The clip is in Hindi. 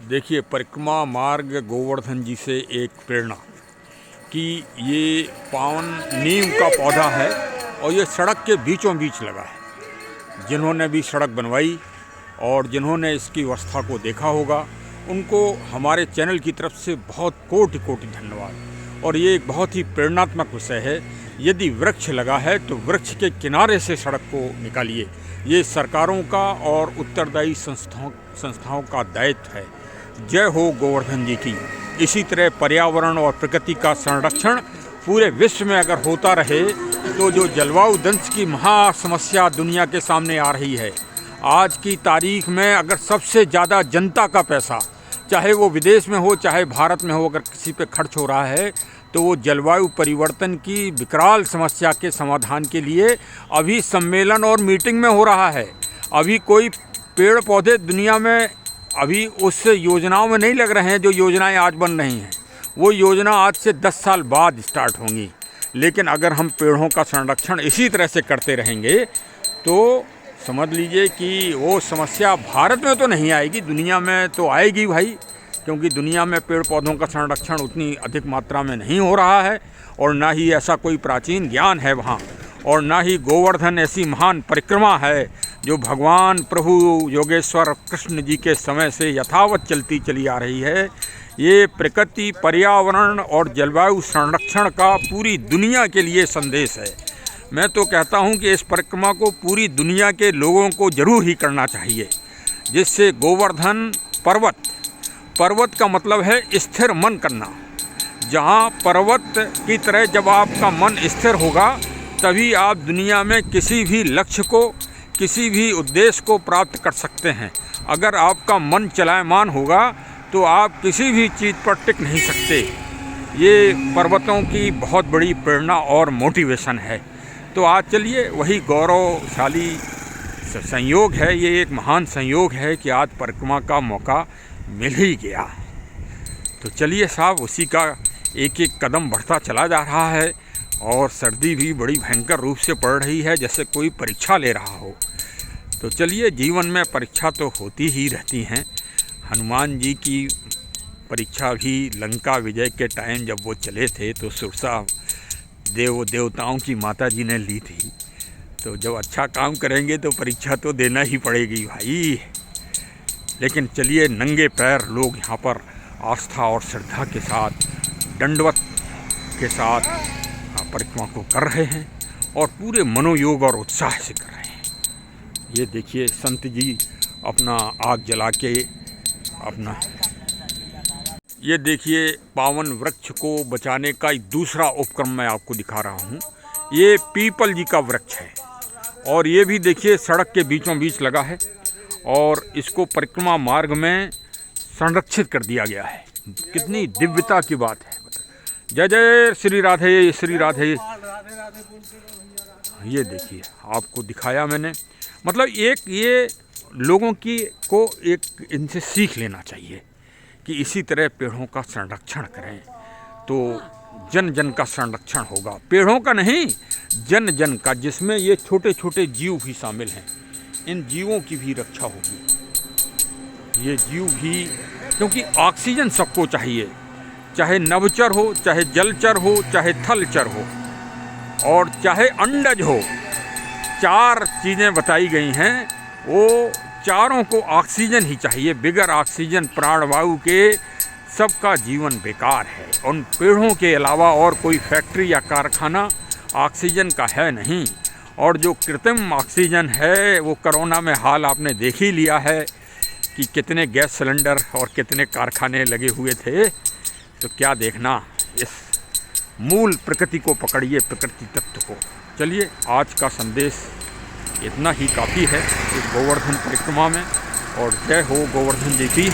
देखिए, परिक्रमा मार्ग गोवर्धन जी से एक प्रेरणा कि ये पावन नीम का पौधा है और ये सड़क के बीचों बीच लगा है। जिन्होंने भी सड़क बनवाई और जिन्होंने इसकी व्यवस्था को देखा होगा, उनको हमारे चैनल की तरफ से बहुत कोटि कोटि धन्यवाद। और ये एक बहुत ही प्रेरणात्मक विषय है। यदि वृक्ष लगा है तो वृक्ष के किनारे से सड़क को निकालिए। ये सरकारों का और उत्तरदायी संस्थाओं का दायित्व है। जय हो गोवर्धन जी की। इसी तरह पर्यावरण और प्रकृति का संरक्षण पूरे विश्व में अगर होता रहे तो जो जलवायु दंश की महा समस्या दुनिया के सामने आ रही है, आज की तारीख में अगर सबसे ज़्यादा जनता का पैसा, चाहे वो विदेश में हो चाहे भारत में हो, अगर किसी पे खर्च हो रहा है तो वो जलवायु परिवर्तन की विकराल समस्या के समाधान के लिए अभी सम्मेलन और मीटिंग में हो रहा है। अभी कोई पेड़ पौधे दुनिया में अभी उस योजनाओं में नहीं लग रहे हैं जो योजनाएं आज बन रही हैं। वो योजना आज से 10 साल बाद स्टार्ट होंगी। लेकिन अगर हम पेड़ों का संरक्षण इसी तरह से करते रहेंगे तो समझ लीजिए कि वो समस्या भारत में तो नहीं आएगी, दुनिया में तो आएगी भाई, क्योंकि दुनिया में पेड़ पौधों का संरक्षण उतनी अधिक मात्रा में नहीं हो रहा है और ना ही ऐसा कोई प्राचीन ज्ञान है वहाँ, और ना ही गोवर्धन ऐसी महान परिक्रमा है जो भगवान प्रभु योगेश्वर कृष्ण जी के समय से यथावत चलती चली आ रही है। ये प्रकृति, पर्यावरण और जलवायु संरक्षण का पूरी दुनिया के लिए संदेश है। मैं तो कहता हूँ कि इस परिक्रमा को पूरी दुनिया के लोगों को जरूर ही करना चाहिए, जिससे गोवर्धन पर्वत का मतलब है स्थिर मन करना। जहाँ पर्वत की तरह जब आपका मन स्थिर होगा तभी आप दुनिया में किसी भी लक्ष्य को, किसी भी उद्देश्य को प्राप्त कर सकते हैं। अगर आपका मन चलायमान होगा तो आप किसी भी चीज़ पर टिक नहीं सकते। ये पर्वतों की बहुत बड़ी प्रेरणा और मोटिवेशन है। तो आज चलिए, वही गौरवशाली संयोग है, ये एक महान संयोग है कि आज परिक्रमा का मौका मिल ही गया। तो चलिए साहब, उसी का एक एक कदम बढ़ता चला जा रहा है और सर्दी भी बड़ी भयंकर रूप से पड़ रही है, जैसे कोई परीक्षा ले रहा हो। तो चलिए, जीवन में परीक्षा तो होती ही रहती हैं। हनुमान जी की परीक्षा भी लंका विजय के टाइम जब वो चले थे तो सुरसा देवताओं की माता जी ने ली थी। तो जब अच्छा काम करेंगे तो परीक्षा तो देना ही पड़ेगी भाई। लेकिन चलिए, नंगे पैर लोग यहाँ पर आस्था और श्रद्धा के साथ, दंडवत के साथ परिक्रमा को कर रहे हैं और पूरे मनोयोग और उत्साह से कर रहे हैं। ये देखिए, संत जी अपना आग जला के अपना, ये देखिए पावन वृक्ष को बचाने का एक दूसरा उपक्रम मैं आपको दिखा रहा हूँ। ये पीपल जी का वृक्ष है और ये भी देखिए सड़क के बीचों बीच लगा है और इसको परिक्रमा मार्ग में संरक्षित कर दिया गया है। कितनी दिव्यता की बात है। जय जय श्री राधे, श्री राधे। ये देखिए, आपको दिखाया मैंने। मतलब एक ये लोगों की को एक इनसे सीख लेना चाहिए कि इसी तरह पेड़ों का संरक्षण करें तो जन जन का संरक्षण होगा। पेड़ों का नहीं, जन जन का, जिसमें ये छोटे छोटे जीव भी शामिल हैं। इन जीवों की भी रक्षा होगी। ये जीव भी, क्योंकि ऑक्सीजन सबको चाहिए, चाहे नभचर हो, चाहे जलचर हो, चाहे थलचर हो और चाहे अंडज हो। 4 चीज़ें बताई गई हैं, वो चारों को ऑक्सीजन ही चाहिए। बिगर ऑक्सीजन प्राणवायु के सबका जीवन बेकार है। उन पेड़ों के अलावा और कोई फैक्ट्री या कारखाना ऑक्सीजन का है नहीं। और जो कृत्रिम ऑक्सीजन है वो कोरोना में हाल आपने देख ही लिया है कि कितने गैस सिलेंडर और कितने कारखाने लगे हुए थे। तो क्या देखना, इस मूल प्रकृति को पकड़िए, प्रकृति तत्व को। चलिए, आज का संदेश इतना ही काफ़ी है इस गोवर्धन परिक्रमा में। और जय हो गोवर्धन जी की।